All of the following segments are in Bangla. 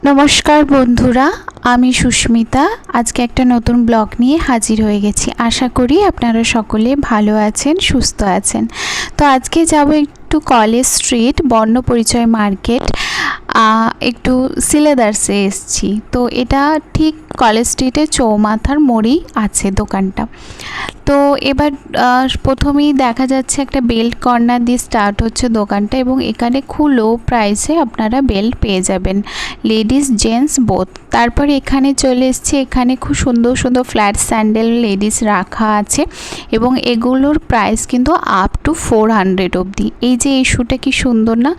নমস্কার বন্ধুরা, আমি সুস্মিতা। আজকে একটা নতুন ব্লগ নিয়ে হাজির হয়ে গেছি। আশা করি আপনারা সকলে ভালো আছেন, সুস্থ আছেন। তো আজকে যাব একটু কলেজ স্ট্রিট বর্ণপরিচয় মার্কেট, একটু সিলেদার্সে এসছি। তো এটা ঠিক কলেজ স্ট্রিটে চৌমাথার মোড়েই আছে দোকানটা। তো এবার প্রথমেই দেখা যাচ্ছে একটা বেল্ট কর্নার দিয়ে স্টার্ট হচ্ছে দোকানটা, এবং এখানে খুব লো প্রাইসে আপনারা বেল্ট পেয়ে যাবেন, লেডিস জেন্টস বোথ। তারপর এখানে চলে এসেছি, এখানে খুব সুন্দর সুন্দর ফ্ল্যাট স্যান্ডেল লেডিস রাখা আছে, এবং এগুলোর প্রাইস কিন্তু আপ টু 400 অবধি। এই যে এই শ্যুটা কি সুন্দর না,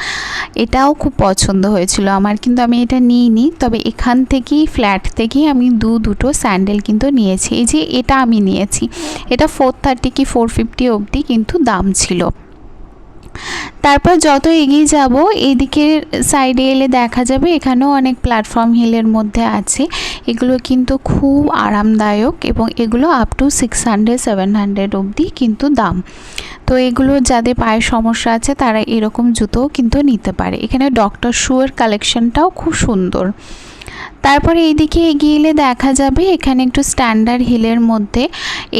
এটাও খুব পছন্দ হয়েছিল আমার, কিন্তু আমি এটা নিইনি। তবে এখান থেকেই ফ্ল্যাট থেকেই আমি দুটো স্যান্ডেল কিন্তু নিয়েছি। এই যে এটা আমি নিয়েছি, এটা 430 কি 450 অবধি কিন্তু দাম ছিল। তারপর যত এগিয়ে যাব এইদিকের সাইডে এলে দেখা যাবে এখানেও অনেক প্ল্যাটফর্ম হিলের মধ্যে আছে। এগুলো কিন্তু খুব আরামদায়ক, এবং এগুলো আপ টু 600-700 অবধি কিন্তু দাম। তো এগুলো যাদের পায়ের সমস্যা আছে তারা এরকম জুতোও কিন্তু নিতে পারে। এখানে ডক্টর শুয়ের কালেকশনটাও খুব সুন্দর। তারপরে এইদিকে এগিয়ে এলে দেখা যাবে এখানে একটু স্ট্যান্ডার্ড হিলের মধ্যে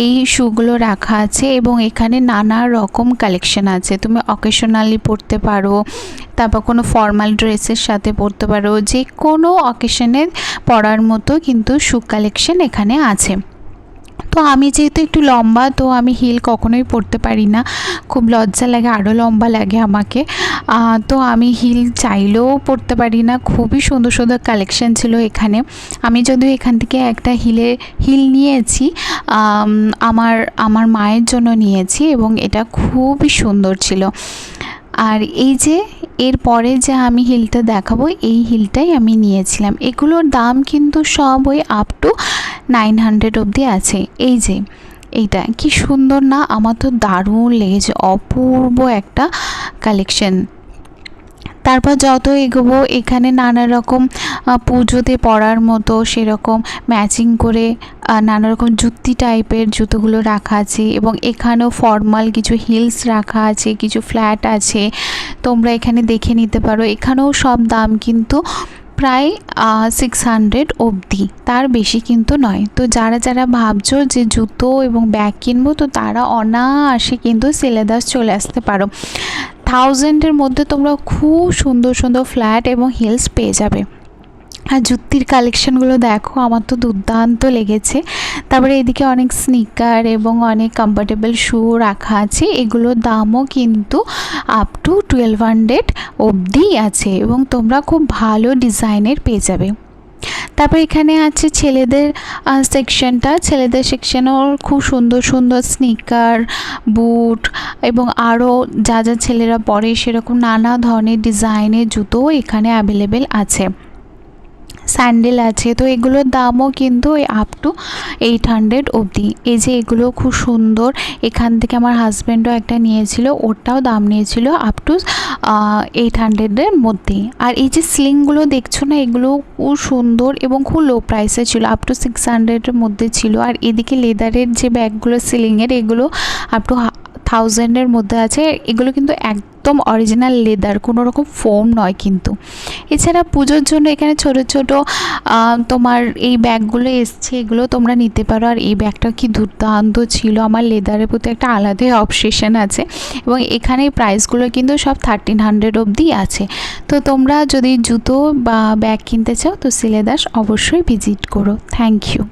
এই শ্যুগুলো রাখা আছে, এবং এখানে নানা রকম কালেকশন আছে। তুমি অকেশনালি পরতে পারো, তারপর কোনো ফর্মাল ড্রেসের সাথে পরতে পারো, যে কোনো অকেশনে পরার মতো কিন্তু শ্যু কালেকশন এখানে আছে। তো আমি যেহেতু একটু লম্বা, তো আমি হিল কখনোই পরতে পারি না, খুব লজ্জা লাগে, আরও লম্বা লাগে আমাকে। তো আমি হিল চাইলেও পরতে পারি না। খুবই সুন্দর সুন্দর কালেকশন ছিল এখানে। আমি যদিও এখান থেকে একটা হিল নিয়েছি, আমার মায়ের জন্য নিয়েছি, এবং এটা খুবই সুন্দর ছিল। আর এই যে এরপরে যে আমি হিলটা দেখাবো, এই হিলটাই আমি নিয়েছিলাম। এগুলোর দাম কিন্তু সব ওই আপ টু 900 অবধি আছে। এই যে এইটা কি সুন্দর না, আমার তো দারুণ লেগেছে, অপূর্ব একটা কালেকশন। তারপর যত এগোবো এখানে নানা রকম পুজোতে পরার মতো সেরকম ম্যাচিং করে নানা রকম জুতি টাইপের জুতোগুলো রাখা আছে, এবং এখানেও ফর্মাল কিছু হিলস রাখা আছে, কিছু ফ্ল্যাট আছে, তোমরা এখানে দেখে নিতে পারো। এখানেও সব দাম কিন্তু প্রায় 600 অবধি, তার বেশি কিন্তু নয়। তো যারা ভাবছো যে জুতো এবং ব্যাগ কিনবো, তো তারা অনায়াসে কিন্তু সিলেদার্স চলে আসতে পারো। 1000-এর মধ্যে তোমরা খুব সুন্দর সুন্দর ফ্ল্যাট এবং হিলস পেয়ে যাবে। আর জুতির কালেকশনগুলো দেখো, আমার তো দুর্দান্ত লেগেছে। তারপরে এদিকে অনেক স্নিকার এবং অনেক কমফোর্টেবল শ্যু রাখা আছে। এগুলোর দামও কিন্তু আপ টু 1200 অবধি আছে, এবং তোমরা খুব ভালো ডিজাইনের পেয়ে যাবে। তারপর এখানে আছে ছেলেদের সেকশনটা। ছেলেদের সেকশনেও খুব সুন্দর সুন্দর স্নিকার, বুট, এবং আরও যা ছেলেরা পরে সেরকম নানা ধরনের ডিজাইনের জুতো এখানে অ্যাভেলেবেল আছে, স্যান্ডেল আছে। তো এগুলোর দামও কিন্তু আপ টু 800 অবধি। এই যে এগুলো খুব সুন্দর, এখান থেকে আমার হাজব্যান্ডও একটা নিয়েছিল, ওটাও দাম নিয়েছিল আপ টু 800-এর মধ্যে। আর এই যে স্লিংগুলো দেখছো না, এগুলো খুব সুন্দর এবং খুব লো প্রাইসে ছিল, আপ টু 600-এর মধ্যে ছিল। আর এদিকে লেদারের যে ব্যাগগুলো সিলিংয়ের, এগুলো আপ টু 1000-এর মধ্যে আছে। এগুলো কিন্তু একদম অরিজিনাল লেদার, কোনো রকম ফোম নয় কিন্তু। এছাড়া পুজোর জন্য এখানে ছোট ছোট তোমার এই ব্যাগগুলো এসছে, এগুলো তোমরা নিতে পারো। আর এই ব্যাগটা কি দুর্দান্ত ছিল, আমার লেদারের প্রতি একটা আলাদাই অবসেশন আছে। এবং এখানে প্রাইসগুলো কিন্তু সব 1300 অবধি আছে। তো তোমরা যদি জুতো বা ব্যাগ কিনতে চাও, তো সিলেদার্স অবশ্যই ভিজিট করো। Thank you.